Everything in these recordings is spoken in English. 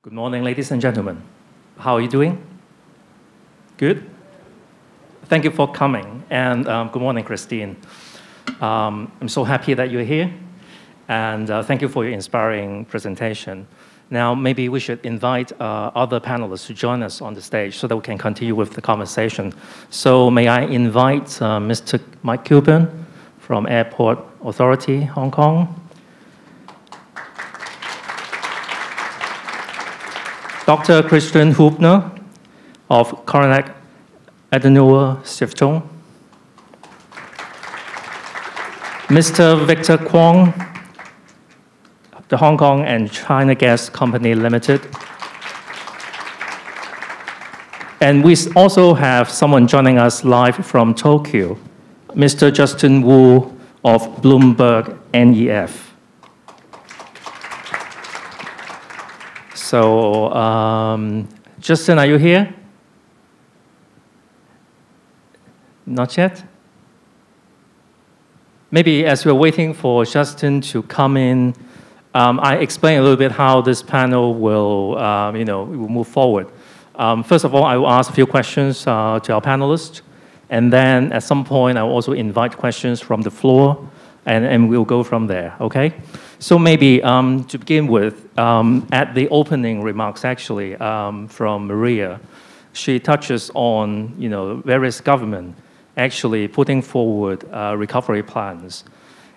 Good morning, ladies and gentlemen. How are you doing? Good? Thank you for coming, and good morning, Christine. I'm so happy that you're here, and thank you for your inspiring presentation. Now, maybe we should invite other panelists to join us on the stage so that we can continue with the conversation. So may I invite Mr. Mike Kilburn from Airport Authority, Hong Kong. Dr. Christian Hubner of Konrad-Adenauer Stiftung. Mr. Victor Kwong, the Hong Kong and China Gas Company Limited. And we also have someone joining us live from Tokyo, Mr. Justin Wu of Bloomberg NEF. So, Justin, are you here? Not yet? Maybe as we're waiting for Justin to come in, I explain a little bit how this panel will, will move forward. First of all, I will ask a few questions to our panelists, and then at some point, I will also invite questions from the floor, and we'll go from there, okay? So maybe to begin with, at the opening remarks, actually, from Maria, she touches on, various government actually putting forward recovery plans.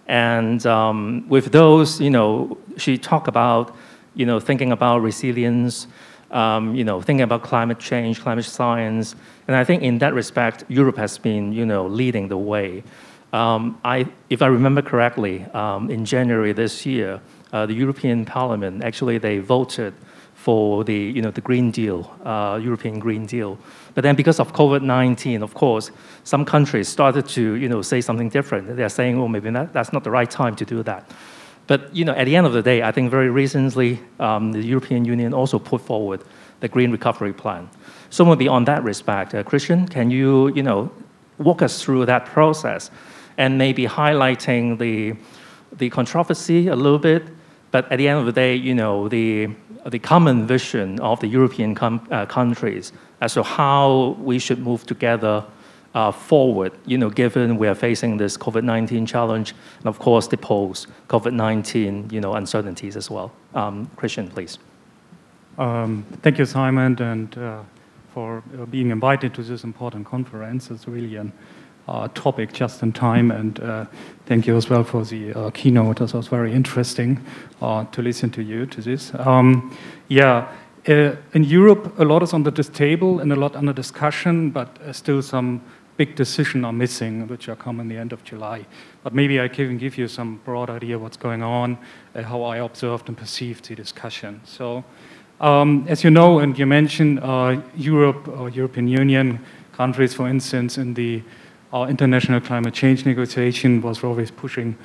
And with those, she talked about, thinking about resilience, thinking about climate change, climate science. And I think in that respect, Europe has been, leading the way. If I remember correctly, in January this year, the European Parliament, actually they voted for the, the Green Deal, European Green Deal. But then because of COVID-19, of course, some countries started to, say something different. They're saying, well, maybe that's not the right time to do that. But, at the end of the day, I think very recently, the European Union also put forward the Green Recovery Plan. So maybe on that respect, Christian, can you, walk us through that process and maybe highlighting the controversy a little bit, but at the end of the day, the common vision of the European countries as to how we should move together forward, given we are facing this COVID-19 challenge, and of course the post-COVID-19, uncertainties as well. Christian, please. Thank you, Simon, and for being invited to this important conference. It's really an topic just in time, and thank you as well for the keynote. It was very interesting to listen to you to this. In Europe, a lot is under this table and a lot under discussion, but still some big decisions are missing, which are coming the end of July. But maybe I can give you some broad idea what's going on, how I observed and perceived the discussion. So, as you know, and you mentioned, Europe or European Union countries, for instance, in the international climate change negotiation was always pushing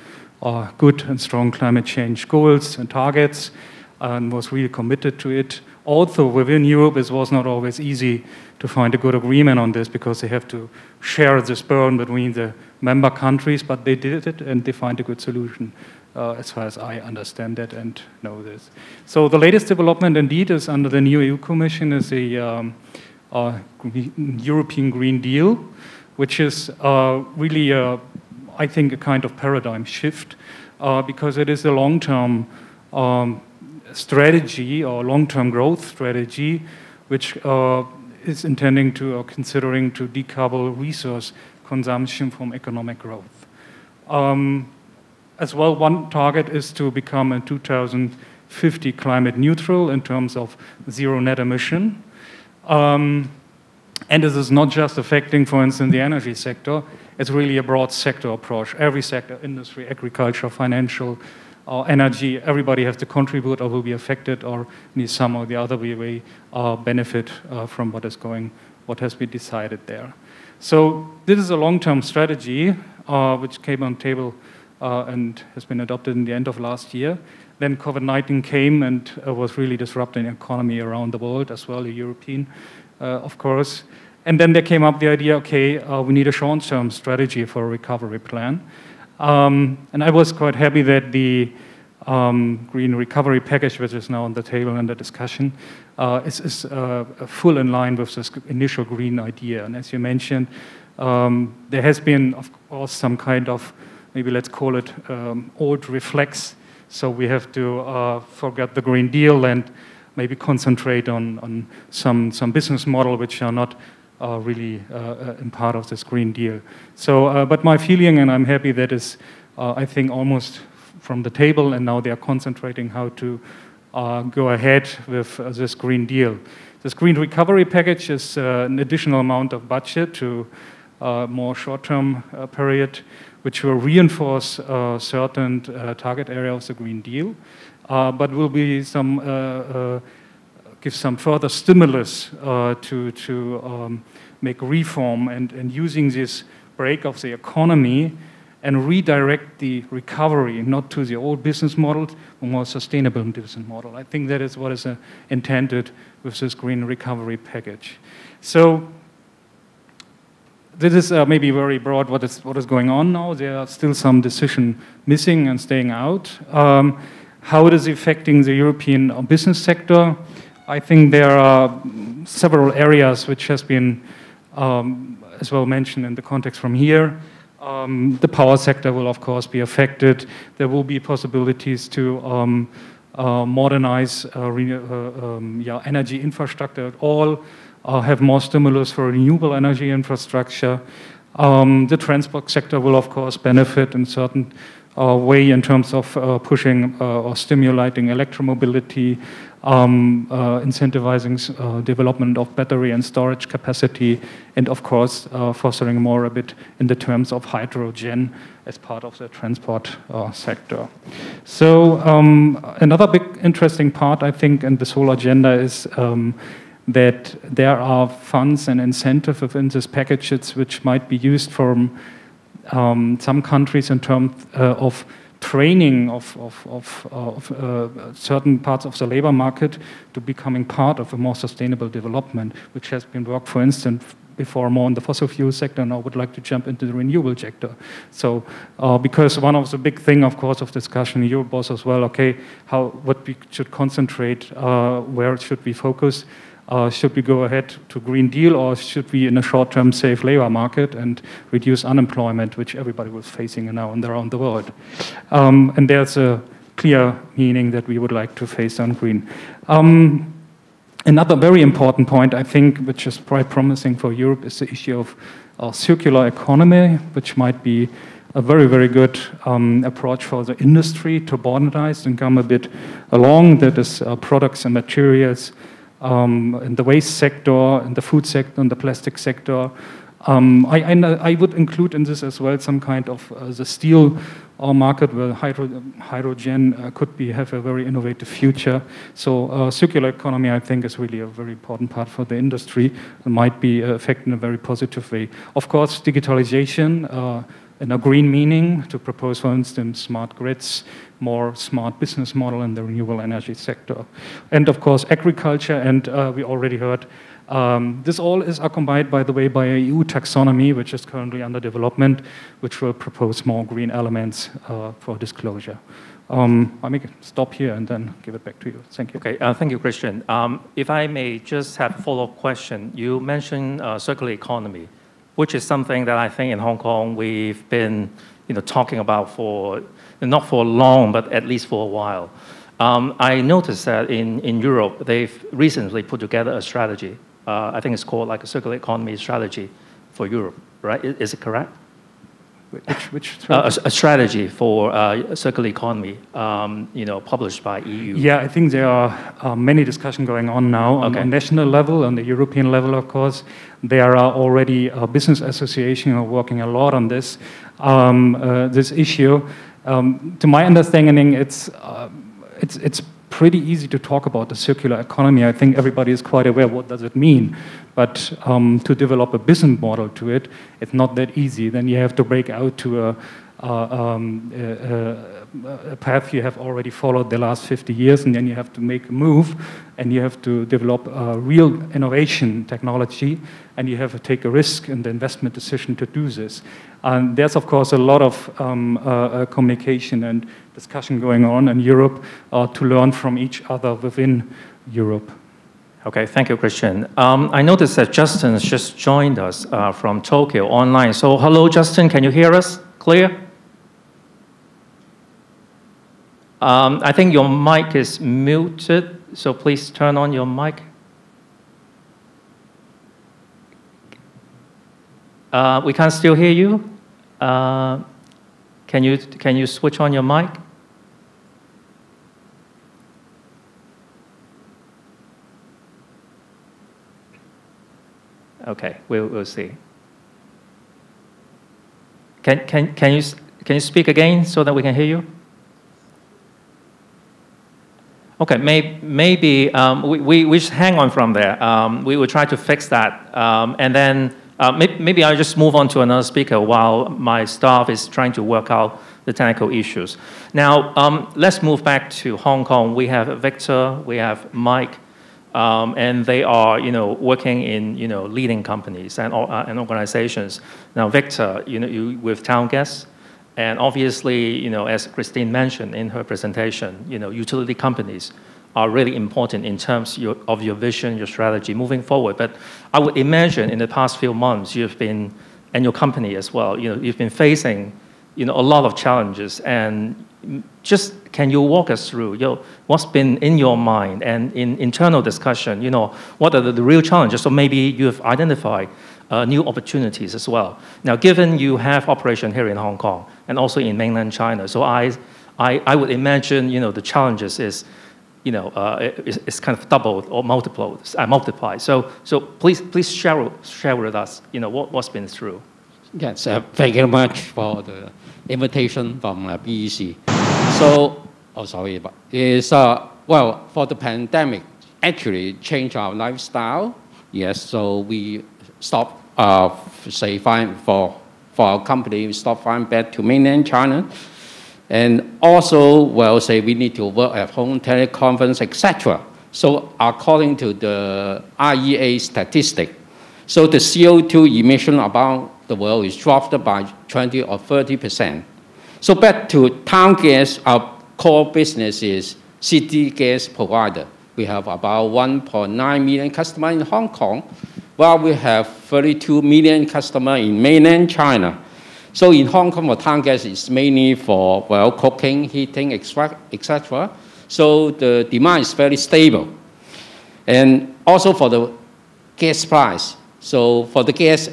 good and strong climate change goals and targets and was really committed to it. Also, within Europe, it was not always easy to find a good agreement on this because they have to share this burden between the member countries, but they did it and they find a good solution as far as I understand it and know this. So the latest development indeed is under the new EU Commission is a European Green Deal, which is really, I think, a kind of paradigm shift because it is a long-term strategy or long-term growth strategy, which is intending to or considering to decouple resource consumption from economic growth. As well, one target is to become in 2050 climate neutral in terms of zero net emission. And this is not just affecting, for instance, the energy sector. It's really a broad sector approach. Every sector, industry, agriculture, financial, energy, everybody has to contribute or will be affected or in some or the other way benefit from what has been decided there. So this is a long-term strategy which came on table and has been adopted in the end of last year. Then COVID-19 came and was really disrupting the economy around the world as well, the European, of course. And then there came up the idea, okay, we need a short-term strategy for a recovery plan. And I was quite happy that the green recovery package, which is now on the table under discussion, is full in line with this initial green idea. And as you mentioned, there has been, of course, some kind of, maybe let's call it old reflex. So we have to forget the Green Deal and maybe concentrate on some business model which are not really in part of this Green Deal. So, but my feeling, and I'm happy that is, I think, almost from the table, and now they are concentrating how to go ahead with this Green Deal. This Green Recovery Package is an additional amount of budget to more short-term period, which will reinforce certain target area of the Green Deal, but will be some give some further stimulus to make reform and using this break of the economy and redirect the recovery not to the old business model, but more sustainable business model. I think that is what is intended with this Green Recovery Package. So this is maybe very broad what is going on now. There are still some decision missing and staying out. How it is affecting the European business sector? I think there are several areas which has been as well mentioned in the context from here. The power sector will, of course, be affected. There will be possibilities to modernize energy infrastructure at all, have more stimulus for renewable energy infrastructure. The transport sector will, of course, benefit in certain way in terms of pushing or stimulating electromobility, incentivizing development of battery and storage capacity, and of course fostering more a bit in the terms of hydrogen as part of the transport sector. So another big interesting part, I think, in this whole agenda is that there are funds and incentives within these packages which might be used from some countries in terms of training of certain parts of the labor market to becoming part of a more sustainable development, which has been worked, for instance, before more in the fossil fuel sector, and I would like to jump into the renewable sector. So, because one of the big thing, of course, of discussion in Europe was as well, okay, what we should concentrate, where should we focus? Should we go ahead to Green Deal, or should we, in a short-term, save labor market and reduce unemployment, which everybody was facing now and around the world? And there's a clear meaning that we would like to face on green. Another very important point, I think, which is quite promising for Europe, is the issue of circular economy, which might be a very, very good approach for the industry to modernize and come a bit along. That is products and materials in the waste sector, in the food sector, in the plastic sector. I would include in this as well some kind of the steel market where hydrogen could have a very innovative future. So circular economy, I think, is really a very important part for the industry and might be affected in a very positive way. Of course, digitalization in a green meaning, to propose, for instance, smart grids, more smart business model in the renewable energy sector. And of course, agriculture, and we already heard, this all is accompanied, by the way, by a EU taxonomy, which is currently under development, which will propose more green elements for disclosure. I may stop here and then give it back to you. Thank you. Okay, thank you, Christian. If I may just have a follow-up question. You mentioned circular economy, which is something that I think in Hong Kong we've been talking about for, not for long, but at least for a while. I noticed that in Europe, they've recently put together a strategy. I think it's called like a circular economy strategy for Europe, right? Is it correct? Which strategy? A strategy for circular economy, published by EU. Yeah, I think there are many discussions going on now on a national level, on the European level, of course. There are already business associations who are working a lot on this issue. To my understanding, it's pretty easy to talk about the circular economy. I think everybody is quite aware what does it mean. But to develop a business model to it, it's not that easy. Then you have to break out to a path you have already followed the last 50 years, and then you have to make a move, and you have to develop a real innovation technology, and you have to take a risk in the investment decision to do this. And there's, of course, a lot of communication and discussion going on in Europe to learn from each other within Europe. Okay, thank you, Christian. I noticed that Justin has just joined us from Tokyo online. So hello, Justin, can you hear us clear? I think your mic is muted, so please turn on your mic. We can't still hear you. Can you switch on your mic? Okay, we'll see. Can you speak again so that we can hear you? Okay, maybe we just hang on from there. We will try to fix that, and then maybe I'll just move on to another speaker while my staff is trying to work out the technical issues. Now, let's move back to Hong Kong. We have Victor, we have Mike. And they are, working in, leading companies and organizations. Now, Victor, you with Town Gas, and obviously, as Christine mentioned in her presentation, utility companies are really important in terms of your vision, your strategy moving forward. But I would imagine in the past few months, you've been, and your company as well, you've been facing, a lot of challenges. And just can you walk us through what's been in your mind and in internal discussion, what are the real challenges? So maybe you have identified new opportunities as well. Now, given you have operation here in Hong Kong and also in mainland China, so I would imagine, the challenges is, it's kind of doubled or multiplied. So please share with us, what's been through. Yes, thank you very much for the invitation from BEC. So, well, for the pandemic, actually changed our lifestyle. Yes, so we stopped, for our company, we stopped flying back to mainland China. And also, we need to work at home, teleconference, etc. So according to the IEA statistic, so the CO2 emission about the world is dropped by 20 or 30%. So back to Town Gas, our core business is city gas provider. We have about 1.9 million customers in Hong Kong, while we have 32 million customers in mainland China. So in Hong Kong, Town Gas is mainly for, cooking, heating, etc. So the demand is very stable. And also for the gas price. So for the gas,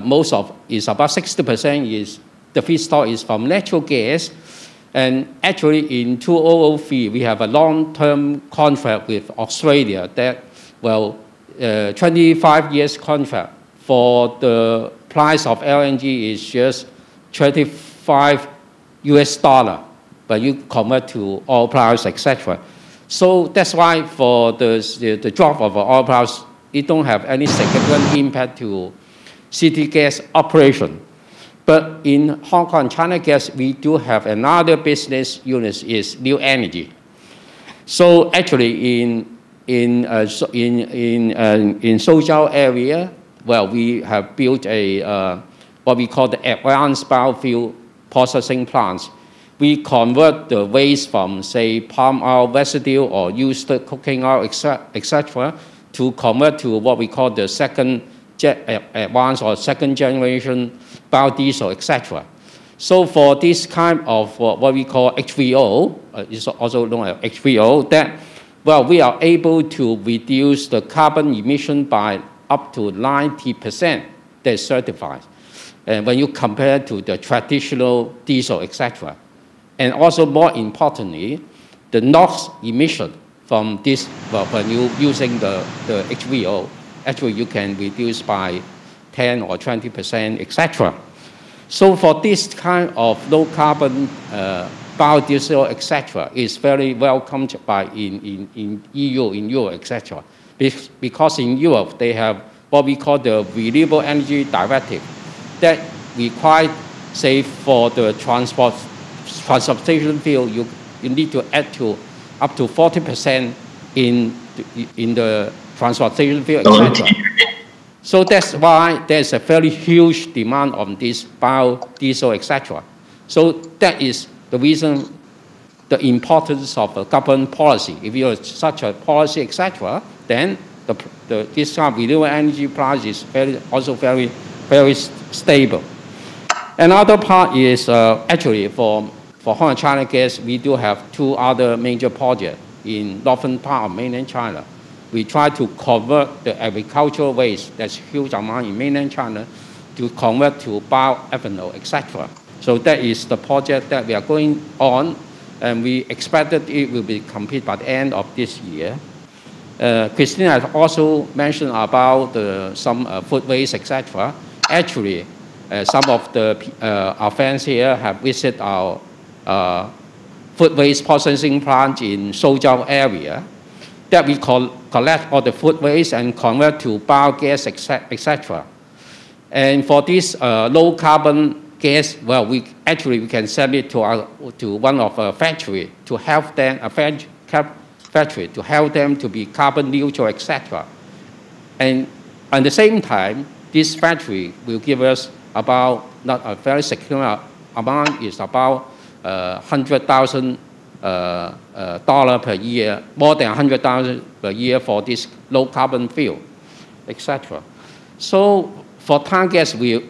most of is about 60% is the feedstock is from natural gas. And actually in 2003, we have a long-term contract with Australia that, 25 years contract for the price of LNG is just $25 US, but you convert to oil price, etc. So that's why for the drop of oil price, it don't have any significant impact to city gas operation. But in Hong Kong, China Gas, we do have another business unit is new energy. So actually in Suzhou area, we have built a what we call the advanced biofuel processing plants. We convert the waste from, say, palm oil residue or used cooking oil, etc., to convert to what we call the advanced or second generation biodiesel, etc. So for this kind of what we call HVO, is also known as HVO, that we are able to reduce the carbon emission by up to 90%. That's certified. And when you compare to the traditional diesel, etc. And also more importantly, the NOx emission from this, when you're using the HVO, actually you can reduce by 10 or 20%, etc. So for this kind of low carbon biodiesel, etc., is very welcomed by in EU, in Europe, etc. Because in Europe they have what we call the Renewable Energy Directive that requires say for the transportation fuel, you need to add to up to 40% in the transportation fuel, etc. So that's why there's a very huge demand on this biodiesel, etc. So that is the reason, the importance of a government policy. If you have such a policy, etc., then this kind of renewable energy price is also very stable. Another part is actually for Hong Kong China Gas, we do have 2 other major projects in northern part of mainland China. We try to convert the agricultural waste, that's huge amount in mainland China, to convert to bioethanol, etc. So that is the project that we are going on, and we expect that it will be complete by the end of this year. Christina has also mentioned about some food waste, etc. Actually, some of our friends here have visited our food waste processing plant in Suzhou area, that we collect all the food waste and convert to biogas, etc. And for this low carbon gas, well, we can send it to one of our factory to help them, factory to help them to be carbon neutral, etc. And at the same time, this factory will give us about, not a very secure amount, is about $100,000 per year, more than $100,000 per year for this low carbon fuel, etc. So for town gas, we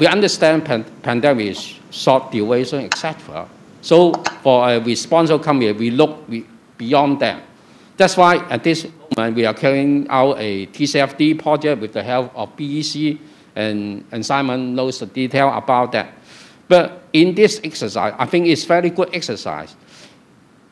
understand pandemic is short duration, etc. So for a responsible company, we look beyond that. That's why at this moment we are carrying out a TCFD project with the help of BEC, and Simon knows the detail about that. But in this exercise, I think it's very good exercise.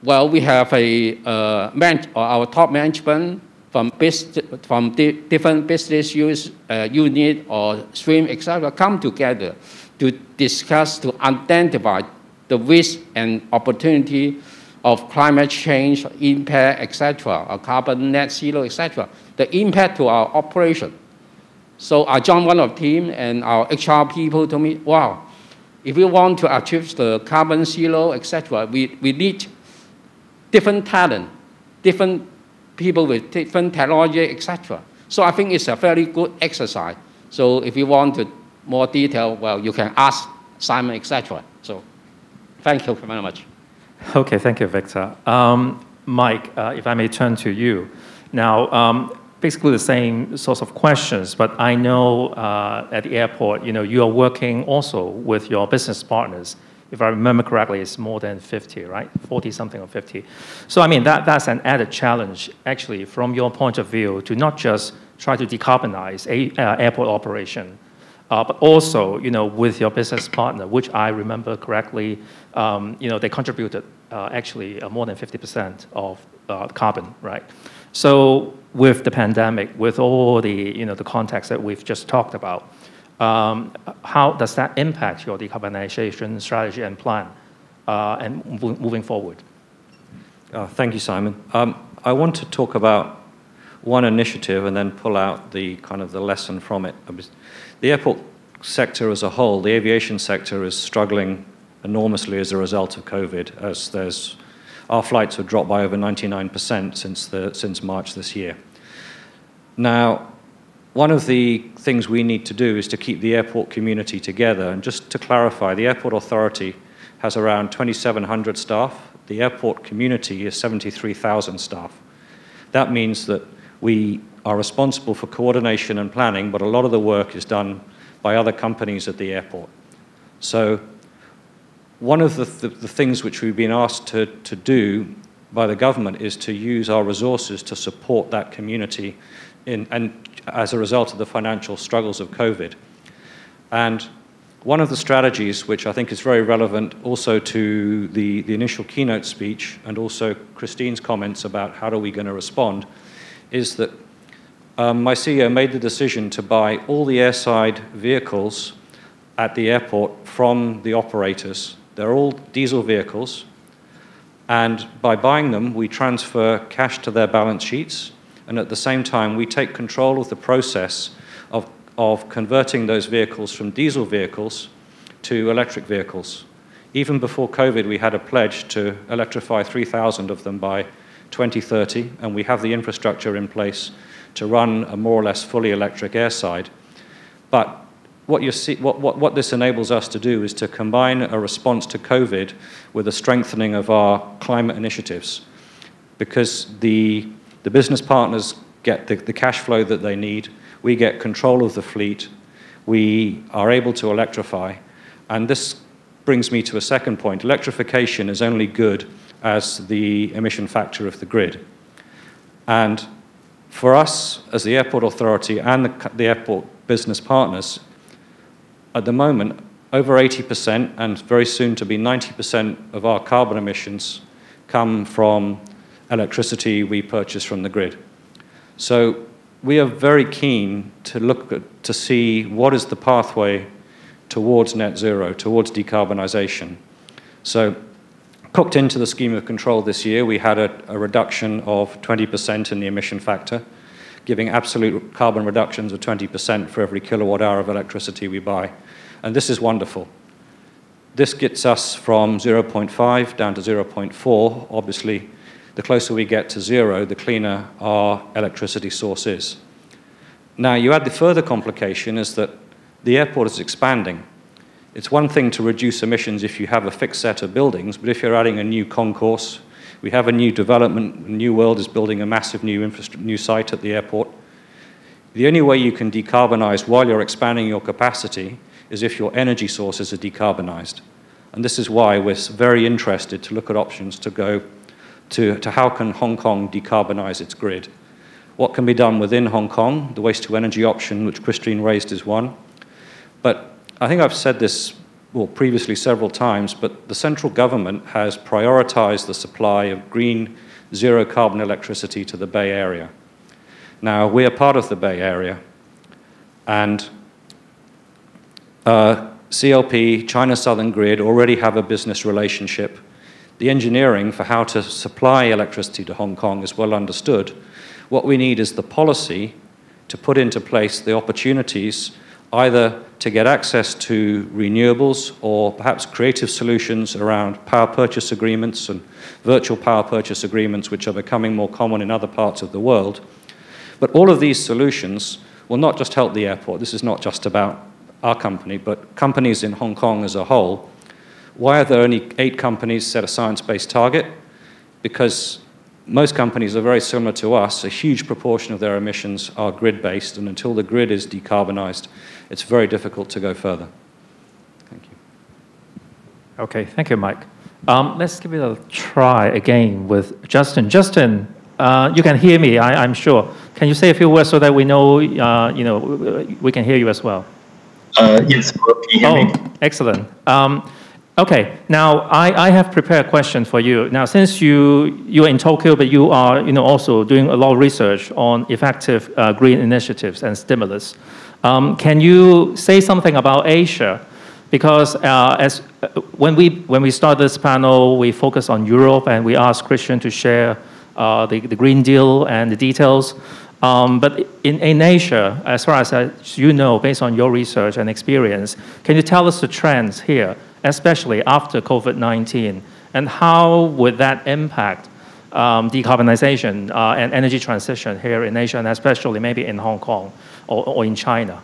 Well, we have our top management from different business unit or stream, etc., come together to discuss, to identify the risk and opportunity of climate change, impact, etc., or carbon net zero, etc., the impact to our operation. So I joined one of the team, and our HR people told me, wow, if we want to achieve the carbon zero, etc., we need different talent, different people with different technology, etc. So I think it's a very good exercise. So if you want more detail, well, you can ask Simon, etc. So thank you very much. Okay, thank you, Victor. Mike, if I may turn to you. Now, basically the same sorts of questions, but I know at the airport, you are working also with your business partners. If I remember correctly, it's more than 50, right? 40 something or 50. So I mean, that's an added challenge, actually, from your point of view, to not just try to decarbonize airport operation, but also, with your business partner, which I remember correctly, they contributed actually more than 50% of carbon, right? So with the pandemic, with all the, the context that we've just talked about, how does that impact your decarbonization strategy and plan and moving forward? Thank you, Simon. I want to talk about one initiative and then pull out the lesson from it. The airport sector as a whole, the aviation sector, is struggling enormously as a result of COVID, as our flights have dropped by over 99% since March this year. Now, one of the things we need to do is to keep the airport community together. And just to clarify, the airport authority has around 2,700 staff. The airport community is 73,000 staff. That means that we are responsible for coordination and planning, but a lot of the work is done by other companies at the airport. So one of the things which we've been asked to do by the government is to use our resources to support that community and as a result of the financial struggles of COVID. And one of the strategies, which I think is very relevant also to the initial keynote speech and also Christine's comments about how are we going to respond, is that my CEO made the decision to buy all the airside vehicles at the airport from the operators. They're all diesel vehicles, and by buying them, we transfer cash to their balance sheets, and at the same time, we take control of the process of converting those vehicles from diesel vehicles to electric vehicles. Even before COVID, we had a pledge to electrify 3,000 of them by 2030, and we have the infrastructure in place to run a more or less fully electric airside. But what this enables us to do is to combine a response to COVID with a strengthening of our climate initiatives, because the business partners get the cash flow that they need, we get control of the fleet, we are able to electrify, and this brings me to a second point. Electrification is only good as the emission factor of the grid. And for us, as the airport authority and the airport business partners, at the moment, over 80% and very soon to be 90% of our carbon emissions come from electricity we purchase from the grid. So we are very keen to see what is the pathway towards net zero, towards decarbonization. So cooked into the scheme of control this year, we had a reduction of 20% in the emission factor, giving absolute carbon reductions of 20% for every kilowatt hour of electricity we buy. And this is wonderful. This gets us from 0.5 down to 0.4. Obviously, the closer we get to zero, the cleaner our electricity source is. Now, you add the further complication is that the airport is expanding. It's one thing to reduce emissions if you have a fixed set of buildings, but if you're adding a new concourse, we have a new development, New World is building a massive new site at the airport. The only way you can decarbonize while you're expanding your capacity is if your energy sources are decarbonized. And this is why we're very interested to look at options to go to how can Hong Kong decarbonize its grid. What can be done within Hong Kong? The waste-to-energy option, which Christine raised, is one. But I think I've said this previously several times, but the central government has prioritized the supply of green, zero-carbon electricity to the Bay Area. Now, we are part of the Bay Area, and CLP, China Southern Grid, already have a business relationship. The engineering for how to supply electricity to Hong Kong is well understood. What we need is the policy to put into place the opportunities either to get access to renewables or perhaps creative solutions around power purchase agreements and virtual power purchase agreements, which are becoming more common in other parts of the world. But all of these solutions will not just help the airport. This is not just about our company, but companies in Hong Kong as a whole. Why are there only 8 companies set a science-based target? Because most companies are very similar to us. A huge proportion of their emissions are grid-based, and until the grid is decarbonized, it's very difficult to go further. Thank you. Okay, thank you, Mike. Let's give it a try again with Justin. Justin, you can hear me, I'm sure. Can you say a few words so that we know, we can hear you as well? Yes, can you hear me? Excellent. Okay, now I have prepared a question for you. Now, since you're in Tokyo, but you are also doing a lot of research on effective green initiatives and stimulus, can you say something about Asia? Because when we start this panel, we focus on Europe and we asked Christian to share the Green Deal and the details. But in Asia, as far as you know, based on your research and experience, can you tell us the trends here, especially after COVID-19, and how would that impact decarbonization and energy transition here in Asia, and especially maybe in Hong Kong or in China?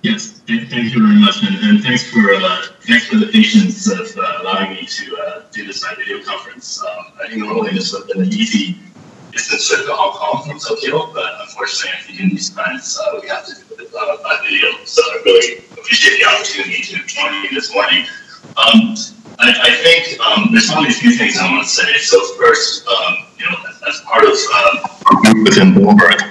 Yes, thank you very much, and thanks for the patience of allowing me to do this video conference. I think normally this would have been an easy distance trip to Hong Kong from Tokyo, but unfortunately, I think in these times we have to do it by video. So I really appreciate the opportunity to join you this morning. I think there's probably a few things I want to say. So first, as part of our group within Bloomberg,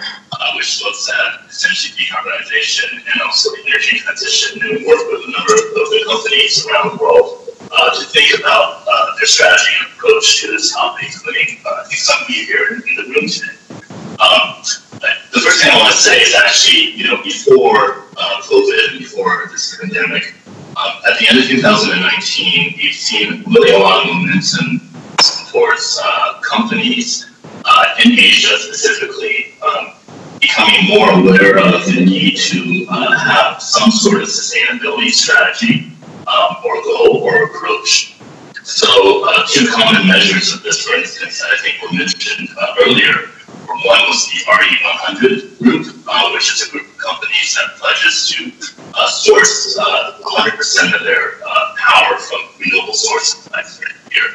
which looks at essentially decarbonization and also energy transition, and we work with a number of the companies around the world to think about their strategy and approach to this topic, including I think some of you here in the room today. The first thing I want to say is actually, before COVID, before this pandemic, at the end of 2019, we've seen really a lot of momentum towards companies in Asia specifically becoming more aware of the need to have some sort of sustainability strategy or goal or approach. So two common measures of this, for instance, I think were mentioned earlier. One was the RE100 group, which is a group of companies that pledges to source 100% of their power from renewable sources by the year.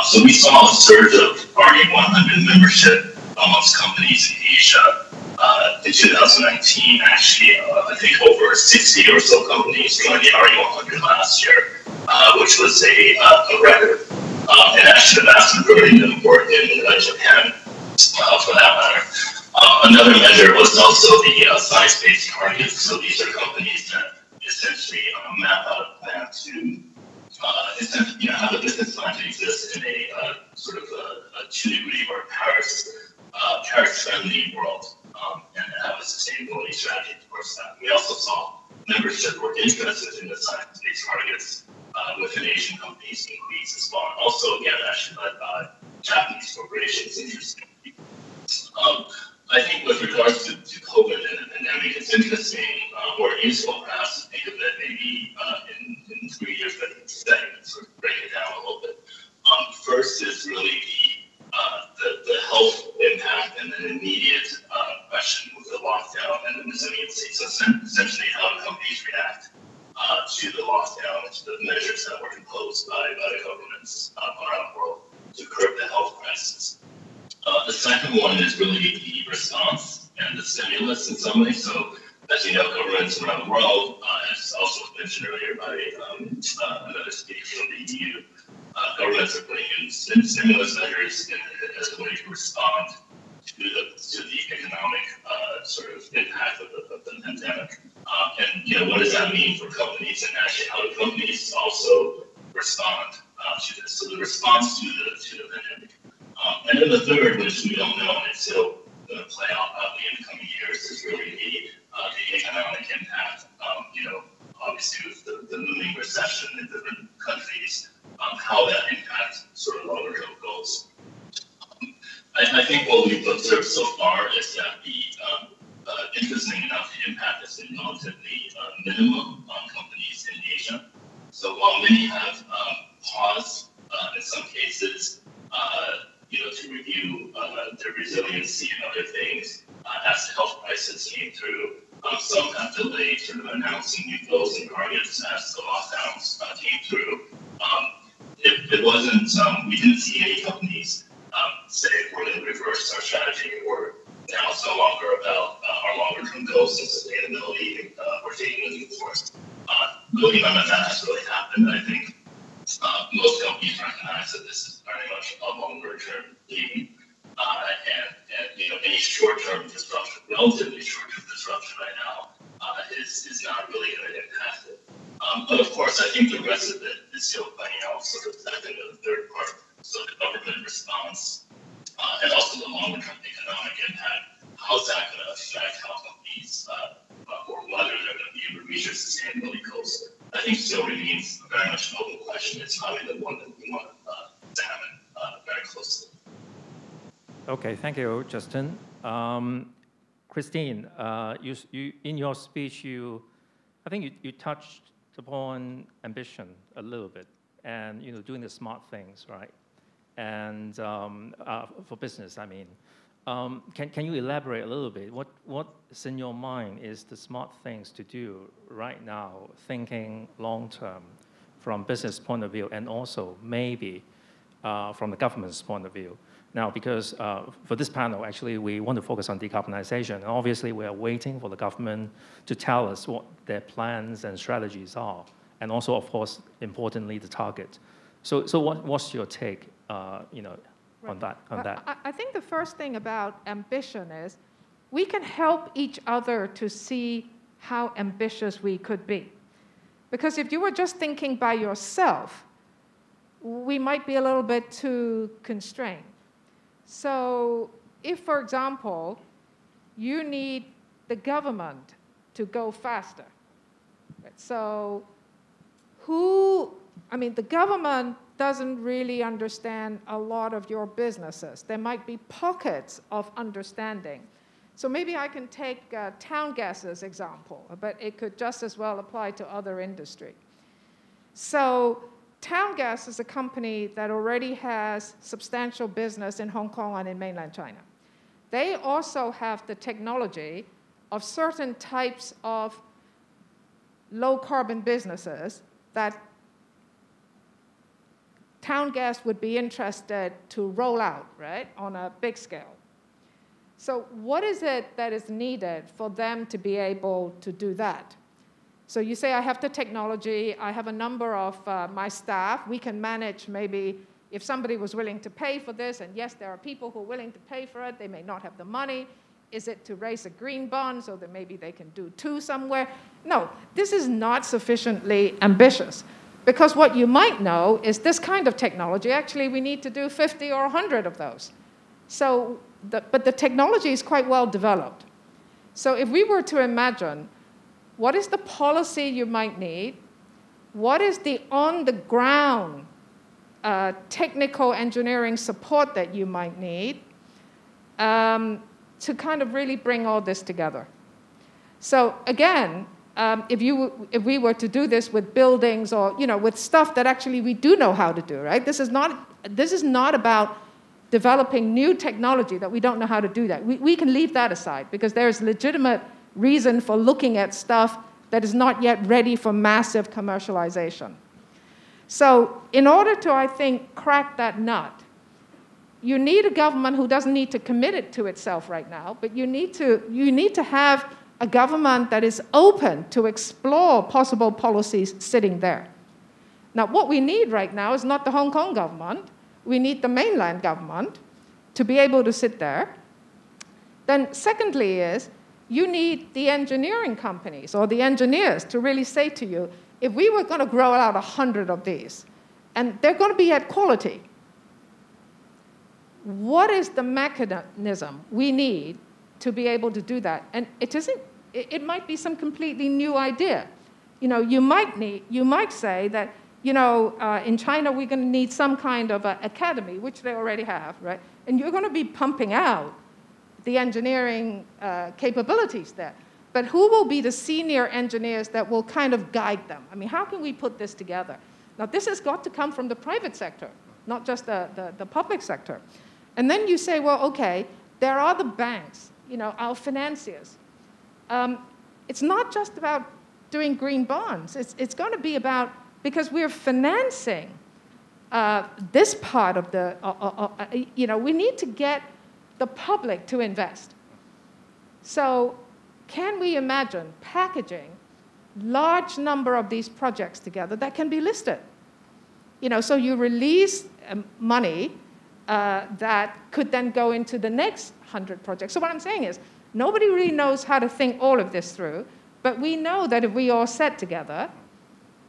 So we saw a surge of RE100 membership amongst companies in Asia in 2019. Actually, I think over 60 or so companies joined the RE100 last year, which was a record. And actually, the vast majority of them were in Japan, for that matter. Another measure was also the science-based targets. So these are companies that essentially map out a plan to essentially, have a business plan to exist in a sort of a 2-degree or Paris-friendly world, and have a sustainability strategy towards that. We also saw membership or interest in the science-based targets within Asian companies increase as well. And also, again, actually led by Japanese corporations, interestingly. I think with regards to COVID and the pandemic, it's interesting or useful perhaps to think of it maybe in 3 years segments, sort of break it down a little bit. First is really the health impact and an immediate question with the lockdown and the resiliency. So essentially how do companies react to the lockdown, to the measures that were imposed by the governments around the world to curb the health crisis. The second one is really the response and the stimulus in some ways. So, as you know, governments around the world, as also mentioned earlier by another speaker from the EU, governments are putting in stimulus measures as a way to respond to the economic sort of impact of the pandemic. And what does that mean for companies, and actually how do companies also respond to this? So the response to the pandemic. And then the third, which we don't know, and it's still going to play out in the coming years, is really the economic impact. Obviously with the looming recession in different countries, how that impacts sort of longer-term goals. I think what we've observed so far is that interesting enough, the impact has been relatively minimum on companies in Asia. So while many have paused in some cases, to review their resiliency and other things as the health crisis came through. Some have delayed sort of announcing new goals and targets as the lockdowns came through. It wasn't, we didn't see any companies say we're going to reverse our strategy, or now it's no longer about our longer-term goals and sustainability. We're taking a new course. Really none of that has really happened. I think most companies recognize that this is very much a longer-term game, and any short-term disruption, relatively short-term disruption right now, is not really going to impact it. But of course, I think the rest of it is still playing out sort of second and third part. So the government response, and also the longer-term economic impact. How's that going to affect how companies, or whether they're going to be able to reach their sustainability goals? I think still remains very much an open question. It's probably the one that we want to examine very closely. Okay, thank you, Justin. Christine, you in your speech, I think you touched upon ambition a little bit, and doing the smart things, right? And for business, I mean. Can you elaborate a little bit? What's in your mind is the smart things to do right now, thinking long-term from business point of view, and also maybe from the government's point of view? Now, because for this panel, actually, we want to focus on decarbonization. And obviously, we are waiting for the government to tell us what their plans and strategies are, and also, of course, importantly, the target. So what's your take, on that? I think the first thing about ambition is we can help each other to see how ambitious we could be. Because if you were just thinking by yourself, we might be a little bit too constrained. So if, for example, you need the government to go faster, so the government doesn't really understand a lot of your businesses. There might be pockets of understanding. So maybe I can take town gases example, but it could just as well apply to other industry. So Town Gas is a company that already has substantial business in Hong Kong and in mainland China. They also have the technology of certain types of low carbon businesses that Town Gas would be interested to roll out, right, on a big scale. So what is it that is needed for them to be able to do that? So you say, I have the technology, I have a number of my staff, we can manage maybe if somebody was willing to pay for this, and yes, there are people who are willing to pay for it, they may not have the money. Is it to raise a green bond so that maybe they can do two somewhere? No, this is not sufficiently ambitious. Because what you might know is this kind of technology, actually we need to do 50 or 100 of those. So, but the technology is quite well developed. So if we were to imagine, what is the policy you might need? What is the on-the-ground technical engineering support that you might need to kind of really bring all this together? So again, if we were to do this with buildings or with stuff that actually we do know how to do, right? This is not about developing new technology that we don't know how to do that. We can leave that aside because there's legitimate reason for looking at stuff that is not yet ready for massive commercialization. So in order to, I think, crack that nut, you need a government who doesn't need to commit it to itself right now, but you need to have a government that is open to explore possible policies sitting there. Now, what we need right now is not the Hong Kong government. We need the mainland government to be able to sit there. Then secondly is, you need the engineering companies or the engineers to really say to you, if we were going to grow out 100 of these, and they're going to be at quality, what is the mechanism we need to be able to do that? And it might be some completely new idea. You might say that, in China we're going to need some kind of an academy, which they already have, right? And you're going to be pumping out the engineering capabilities there. But who will be the senior engineers that will kind of guide them? I mean, how can we put this together? Now, this has got to come from the private sector, not just the public sector. And then you say, well, okay, there are the banks, our financiers. It's not just about doing green bonds. It's going to be about, because we're financing this part of the, we need to get the public to invest. So can we imagine packaging large number of these projects together that can be listed? So you release money that could then go into the next 100 projects. So what I'm saying is, nobody really knows how to think all of this through, but we know that if we all sat together,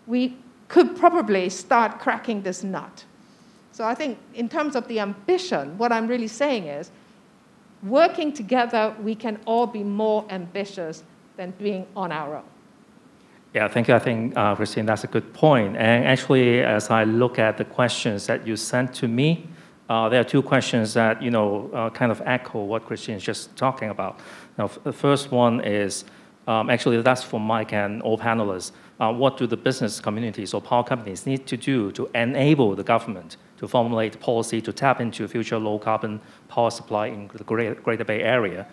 we could probably start cracking this nut. So I think in terms of the ambition, what I'm really saying is, working together, we can all be more ambitious than being on our own. Yeah, thank you. I think, Christine, that's a good point. And actually, as I look at the questions that you sent to me, there are two questions that kind of echo what Christine is just talking about. Now, the first one is, actually that's for Mike and all panelists. What do the business communities or power companies need to do to enable the government to formulate policy to tap into future low-carbon power supply in the Greater Bay Area?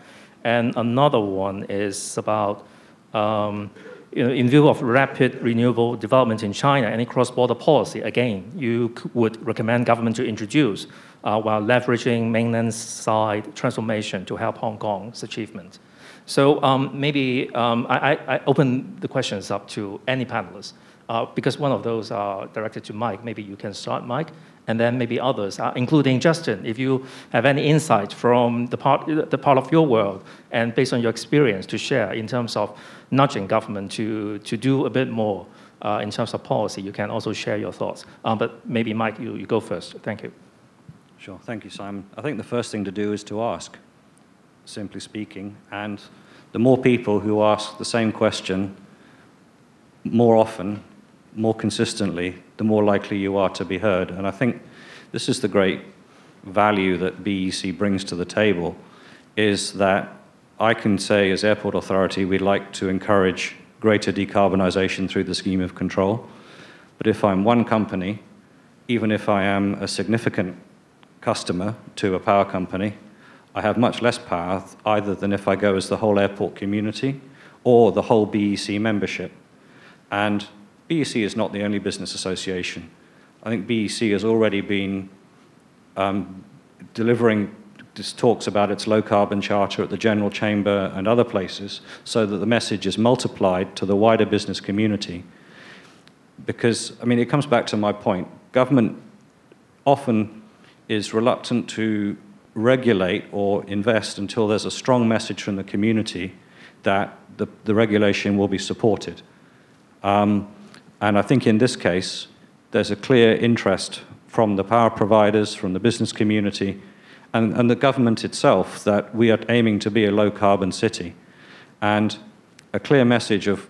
And another one is about, in view of rapid renewable development in China, any cross-border policy, again, you would recommend government to introduce while leveraging mainland-side transformation to help Hong Kong's achievement. So maybe I open the questions up to any panelists, because one of those are directed to Mike. Maybe you can start, Mike, and then maybe others, including Justin, if you have any insight from the part of your world and based on your experience to share in terms of nudging government to do a bit more in terms of policy, you can also share your thoughts. But maybe, Mike, you go first. Thank you. Sure. Thank you, Simon. I think the first thing to do is to ask, simply speaking, and the more people who ask the same question more often, more consistently, the more likely you are to be heard. And I think this is the great value that BEC brings to the table, is that I can say as airport authority, we'd like to encourage greater decarbonisation through the scheme of control. But if I'm one company, even if I am a significant customer to a power company, I have much less power either than if I go as the whole airport community or the whole BEC membership. And BEC is not the only business association. I think BEC has already been delivering talks about its low-carbon charter at the General Chamber and other places so that the message is multiplied to the wider business community. Because, I mean, it comes back to my point. Government often is reluctant to regulate or invest until there's a strong message from the community that the regulation will be supported. And I think in this case, there's a clear interest from the power providers, from the business community, and the government itself that we are aiming to be a low-carbon city. And a clear message of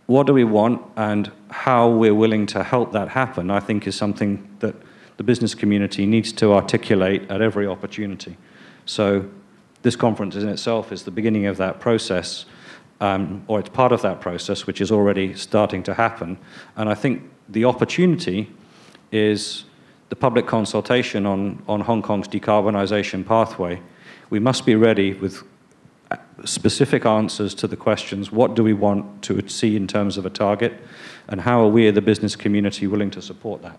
what do we want and how we're willing to help that happen, I think is something that the business community needs to articulate at every opportunity. So this conference in itself is the beginning of that process, or it's part of that process, which is already starting to happen. And I think the opportunity is the public consultation on Hong Kong's decarbonisation pathway. We must be ready with specific answers to the questions, what do we want to see in terms of a target, and how are we, the business community, willing to support that?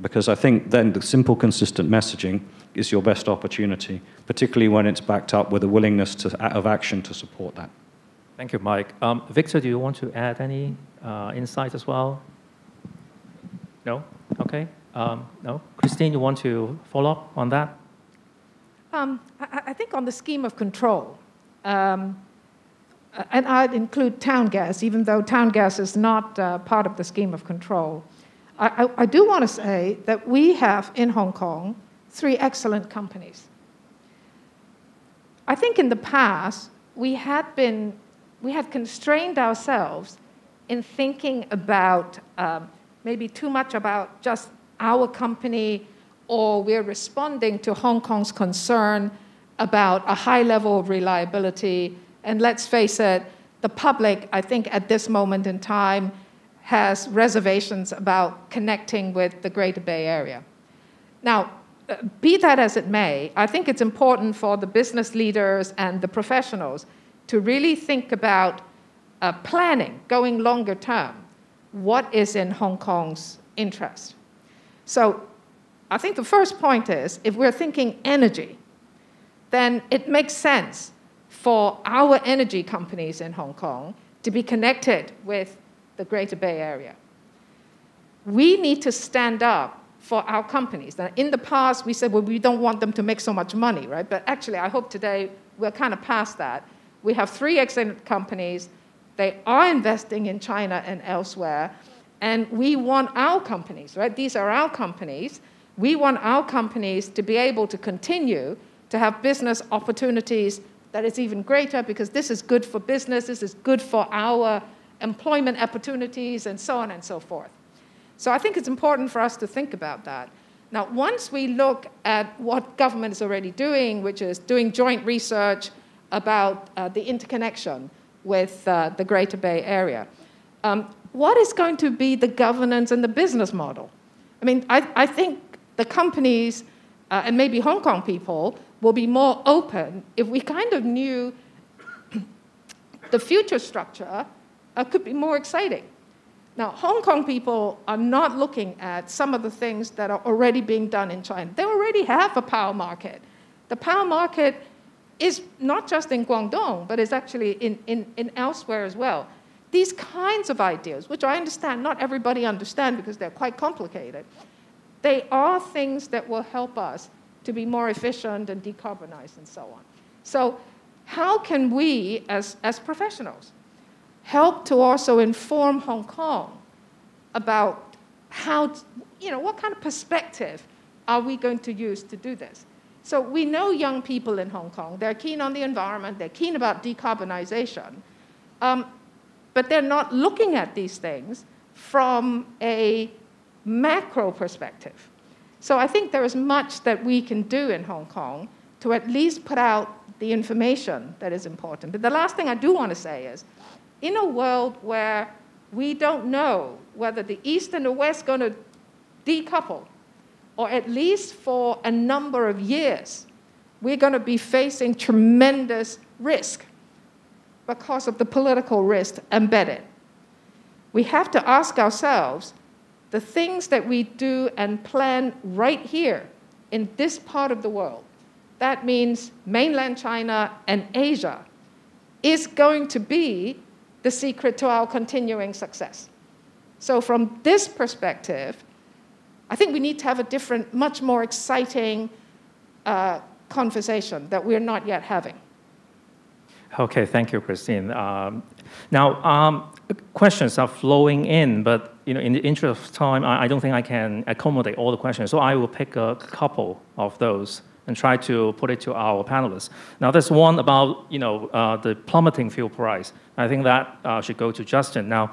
Because I think then the simple, consistent messaging is your best opportunity, particularly when it's backed up with a willingness of action to support that. Thank you, Mike. Victor, do you want to add any insights as well? No? Okay. No? Christine, you want to follow up on that? I think on the scheme of control, and I'd include town gas, even though town gas is not part of the scheme of control. I do want to say that we have in Hong Kong 3 excellent companies. I think in the past, we had constrained ourselves in thinking about maybe too much about just our company, or we're responding to Hong Kong's concern about a high level of reliability. And let's face it, the public, I think at this moment in time, has reservations about connecting with the Greater Bay Area. Now, be that as it may, I think it's important for the business leaders and the professionals to really think about planning, going longer term. What is in Hong Kong's interest? So I think the first point is, if we're thinking energy, then it makes sense for our energy companies in Hong Kong to be connected with the Greater Bay Area. We need to stand up for our companies. Now, in the past, we said, well, we don't want them to make so much money, right? But actually, I hope today we're kind of past that. We have 3 excellent companies. They are investing in China and elsewhere. And we want our companies, right? These are our companies. We want our companies to be able to continue to have business opportunities that is even greater, because this is good for business, this is good for our employment opportunities, and so on and so forth. So I think it's important for us to think about that. Now, once we look at what government is already doing, which is doing joint research about the interconnection with the Greater Bay Area, what is going to be the governance and the business model? I mean, I think the companies and maybe Hong Kong people will be more open if we kind of knew the future structure could be more exciting. Now, Hong Kong people are not looking at some of the things that are already being done in China. They already have a power market. The power market is not just in Guangdong, but is actually in elsewhere as well. These kinds of ideas, which I understand not everybody understands because they're quite complicated, they are things that will help us to be more efficient and decarbonize and so on. So how can we, as professionals, help to also inform Hong Kong about how, what kind of perspective are we going to use to do this? So we know young people in Hong Kong, they're keen on the environment, they're keen about decarbonization, but they're not looking at these things from a macro perspective. So I think there is much that we can do in Hong Kong to at least put out the information that is important. But the last thing I do want to say is, in a world where we don't know whether the East and the West are going to decouple, or at least for a number of years, we're going to be facing tremendous risk because of the political risk embedded. We have to ask ourselves, the things that we do and plan right here in this part of the world, that means mainland China and Asia, is going to be the secret to our continuing success. So from this perspective, I think we need to have a different, much more exciting conversation that we're not yet having. Okay, thank you, Christine. Now, questions are flowing in, but in the interest of time, I don't think I can accommodate all the questions. So I will pick a couple of those and try to put it to our panelists. Now, there's one about the plummeting fuel price. I think that should go to Justin. Now,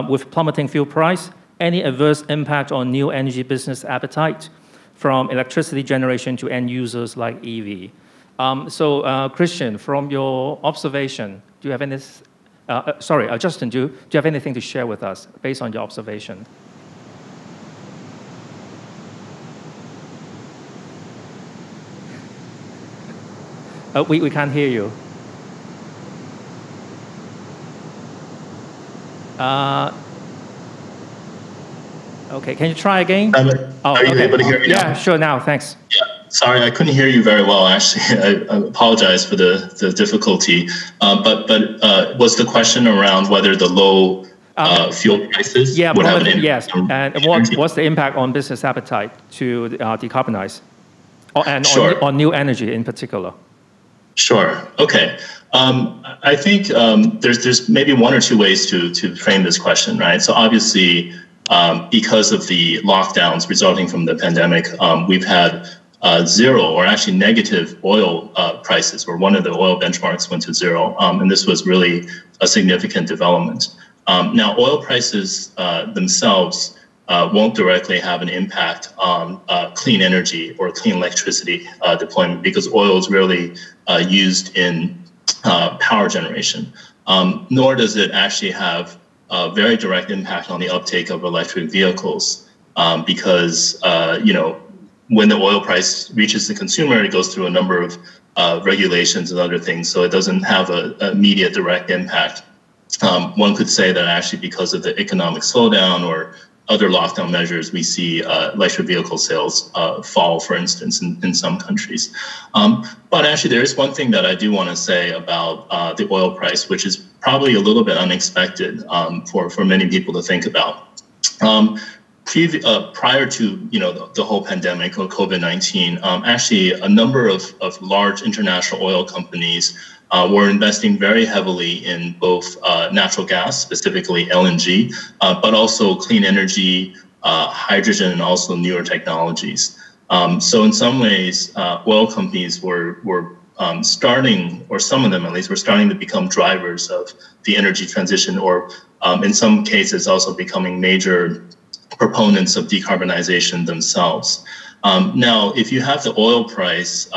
with plummeting fuel price, any adverse impact on new energy business appetite from electricity generation to end users like EV? So, Christian, from your observation, do you have any? Justin, do you have anything to share with us based on your observation? We can't hear you. Okay, can you try again? Are you able to hear me now? Yeah, sure, now, thanks. Yeah, sorry, I couldn't hear you very well, actually. I apologize for the difficulty. But was the question around whether the low fuel prices would have an impact? Yes, and what's the impact on business appetite to decarbonize? And sure. on new energy in particular? Sure. Okay. I think there's maybe one or two ways to frame this question, right? So obviously, because of the lockdowns resulting from the pandemic, we've had zero or actually negative oil prices, where one of the oil benchmarks went to zero. And this was really a significant development. Now, oil prices themselves won't directly have an impact on clean energy or clean electricity deployment, because oil is really used in power generation, nor does it actually have a very direct impact on the uptake of electric vehicles, because when the oil price reaches the consumer, it goes through a number of regulations and other things, so it doesn't have an immediate direct impact. One could say that actually because of the economic slowdown or other lockdown measures, we see electric vehicle sales fall, for instance, in some countries. But actually, there is one thing that I do want to say about the oil price, which is probably a little bit unexpected for many people to think about. Prior to the whole pandemic or COVID-19, actually a number of large international oil companies were investing very heavily in both natural gas, specifically LNG, but also clean energy, hydrogen, and also newer technologies. So in some ways, oil companies were starting, or some of them at least, were starting to become drivers of the energy transition, or in some cases also becoming major proponents of decarbonization themselves. Now, if you have the oil price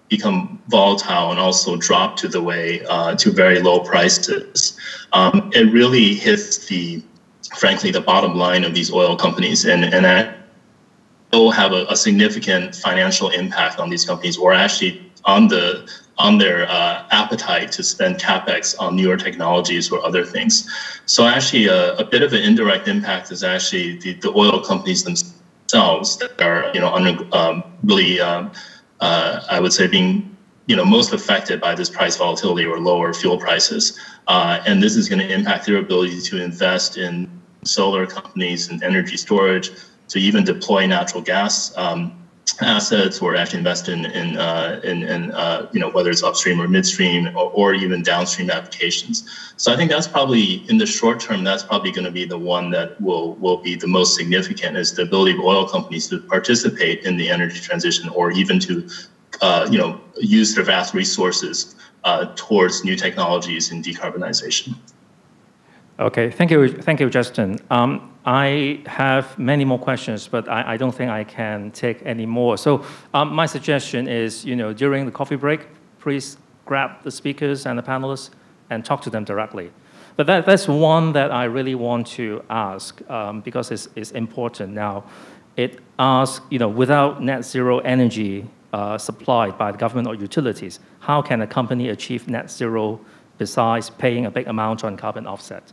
become volatile and also drop to very low prices, it really hits frankly, the bottom line of these oil companies, and that will have a significant financial impact on these companies, or actually on their appetite to spend capex on newer technologies or other things. So actually, a bit of an indirect impact is actually the oil companies themselves that are really I would say being most affected by this price volatility or lower fuel prices, and this is going to impact their ability to invest in solar companies and energy storage, to even deploy natural gas assets, or actually invest in whether it's upstream or midstream or even downstream applications. So I think that's probably, in the short term, that's probably going to be the one that will be the most significant, is the ability of oil companies to participate in the energy transition, or even to use their vast resources towards new technologies in decarbonization. Okay, thank you, Justin. I have many more questions, but I don't think I can take any more. So my suggestion is, during the coffee break, please grab the speakers and the panelists and talk to them directly. But that's one that I really want to ask because it's important now. It asks, without net zero energy supplied by the government or utilities, how can a company achieve net zero besides paying a big amount on carbon offset?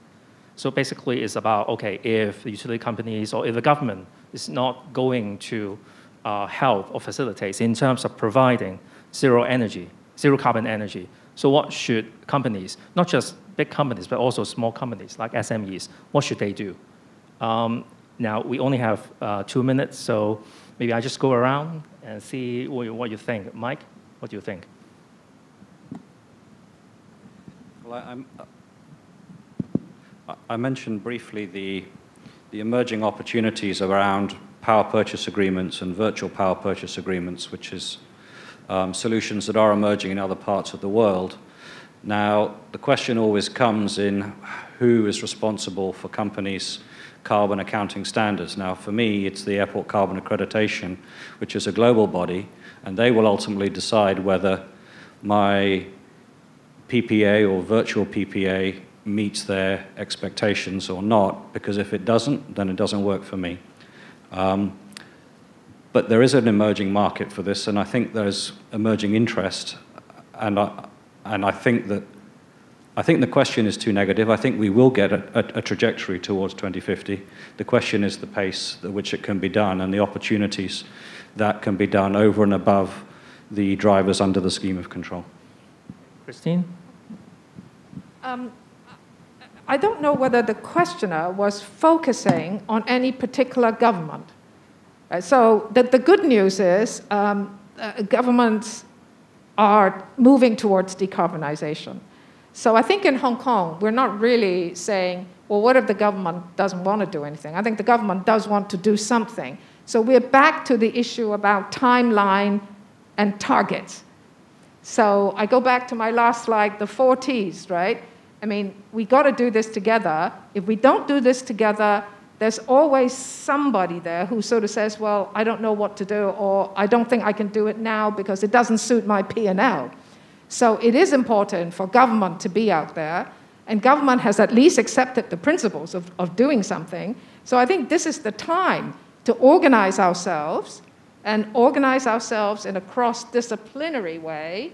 So basically it's about, okay, if the utility companies or if the government is not going to help or facilitate in terms of providing zero carbon energy, so what should companies, not just big companies, but also small companies like SMEs, what should they do? Now, we only have 2 minutes, so maybe I just go around and see what you think. Mike, what do you think? Well, I mentioned briefly the emerging opportunities around power purchase agreements and virtual power purchase agreements, which is solutions that are emerging in other parts of the world. Now, the question always comes in who is responsible for companies' carbon accounting standards. Now, for me, it's the Airport Carbon Accreditation, which is a global body, and they will ultimately decide whether my PPA or virtual PPA meets their expectations or not, because if it doesn't, then it doesn't work for me. But there is an emerging market for this, and I think there's emerging interest, and I think the question is too negative. I think we will get a trajectory towards 2050. The question is the pace at which it can be done and the opportunities that can be done over and above the drivers under the scheme of control. Christine? I don't know whether the questioner was focusing on any particular government. So the good news is governments are moving towards decarbonization. So I think in Hong Kong, we're not really saying, well, what if the government doesn't want to do anything? I think the government does want to do something. So we're back to the issue about timeline and targets. So I go back to my last slide, the 4 Ts, right? I mean, we got to do this together. If we don't do this together, there's always somebody there who sort of says, well, I don't know what to do, or I don't think I can do it now because it doesn't suit my P&L. So it is important for government to be out there, and government has at least accepted the principles of doing something. So I think this is the time to organize ourselves and organize ourselves in a cross-disciplinary way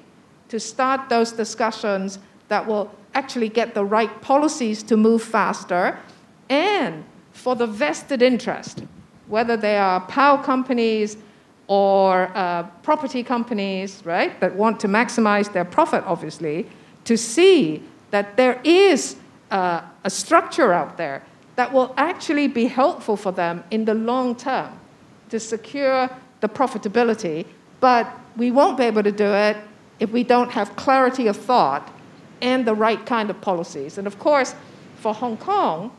to start those discussions that will actually get the right policies to move faster, and for the vested interest, whether they are power companies or property companies, right, that want to maximize their profit, obviously, to see that there is a structure out there that will actually be helpful for them in the long term to secure the profitability. But we won't be able to do it if we don't have clarity of thought and the right kind of policies. And of course, for Hong Kong,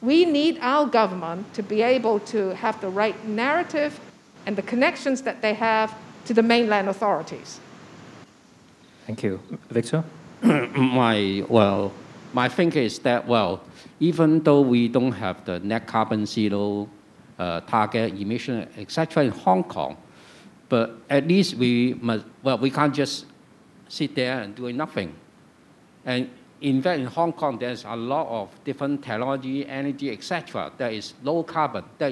we need our government to be able to have the right narrative and the connections that they have to the mainland authorities. Thank you. Victor? My thinking is that, even though we don't have the net carbon zero target emission, etc. in Hong Kong, but at least we must, we can't just sit there and do nothing. And in fact, in Hong Kong, there's a lot of different technology, energy, etc. that is low carbon, that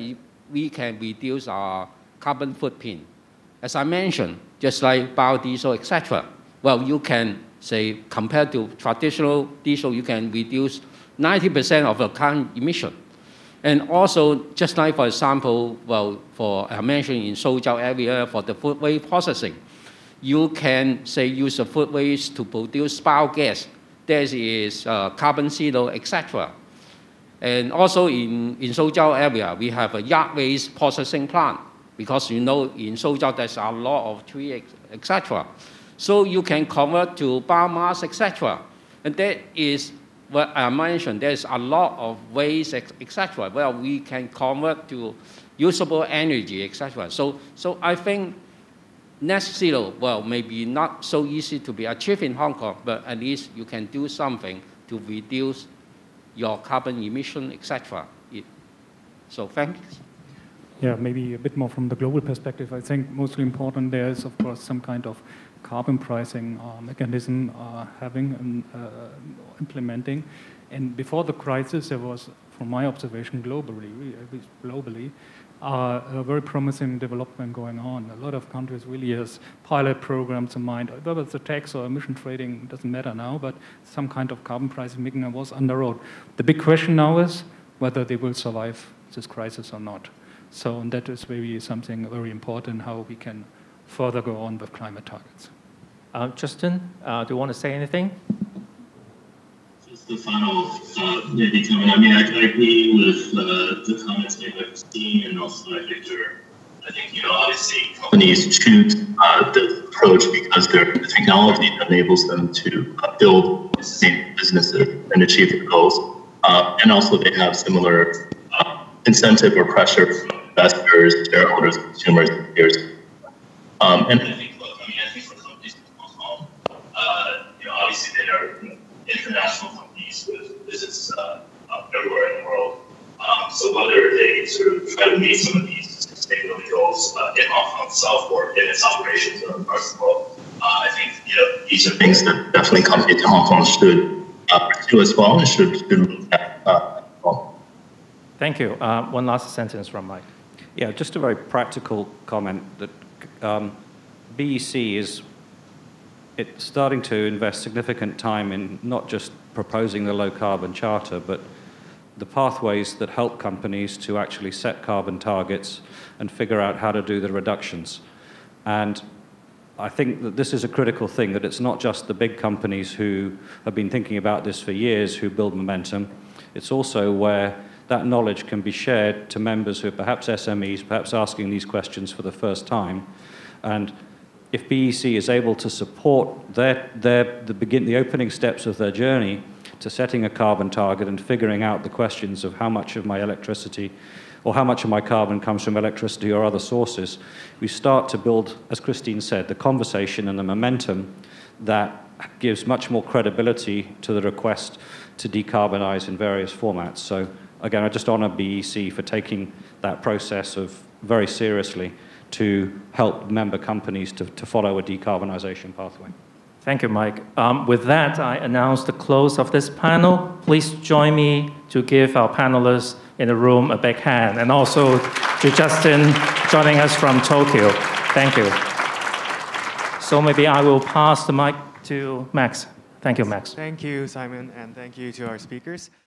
we can reduce our carbon footprint. As I mentioned, just like biodiesel, etc. Well, you can say, compared to traditional diesel, you can reduce 90% of the carbon emission. And also, just like, for example, I mentioned in Suzhou area for the food waste processing, you can, say, use the food waste to produce biogas. There is carbon zero, etc. And also in Suzhou area, we have a yard waste processing plant because in Suzhou there's a lot of trees, etc. So you can convert to biomass, etc. And that is what I mentioned. There's a lot of waste, etc. Well, we can convert to usable energy, etc. So I think net zero, maybe not so easy to be achieved in Hong Kong, but at least you can do something to reduce your carbon emission, etc. So thanks. Yeah, maybe a bit more from the global perspective. I think mostly important there is, of course, some kind of carbon pricing mechanism having and implementing. And before the crisis, there was, from my observation globally, a very promising development going on. A lot of countries really has pilot programs in mind. Whether it's a tax or emission trading, doesn't matter now, but some kind of carbon pricing mechanism was on the road. The big question now is whether they will survive this crisis or not. So and that is maybe something very important, how we can further go on with climate targets. Justin, do you want to say anything? Just the final maybe comment. I mean, I agree with the comments made by Christine and also by Victor. I think, obviously companies choose this approach because the technology enables them to build sustainable businesses and achieve their goals. And also they have similar incentive or pressure from investors, shareholders, consumers, and peers. And I think, for companies in Hong Kong, obviously they are international companies with business everywhere in the world. So whether they sort of try to meet some of these sustainability goals in Hong Kong itself or in its operations in other parts of the world, I think these are things that definitely companies in Hong Kong should pursue as well and should look at as well. Thank you. One last sentence from Mike. Yeah, just a very practical comment that BEC is starting to invest significant time in not just proposing the low carbon charter, but the pathways that help companies to actually set carbon targets and figure out how to do the reductions. And I think that this is a critical thing, that it's not just the big companies who have been thinking about this for years who build momentum. It's also where that knowledge can be shared to members who are perhaps SMEs, perhaps asking these questions for the first time. And if BEC is able to support the opening steps of their journey to setting a carbon target and figuring out the questions of how much of my electricity or how much of my carbon comes from electricity or other sources, we start to build, as Christine said, the conversation and the momentum that gives much more credibility to the request to decarbonize in various formats. So again, I just honor BEC for taking that process very seriously to help member companies to follow a decarbonization pathway. Thank you, Mike. With that, I announce the close of this panel. Please join me to give our panelists in the room a big hand, and also to Justin joining us from Tokyo. Thank you. So maybe I will pass the mic to Max. Thank you, Max. Thank you, Simon, and thank you to our speakers.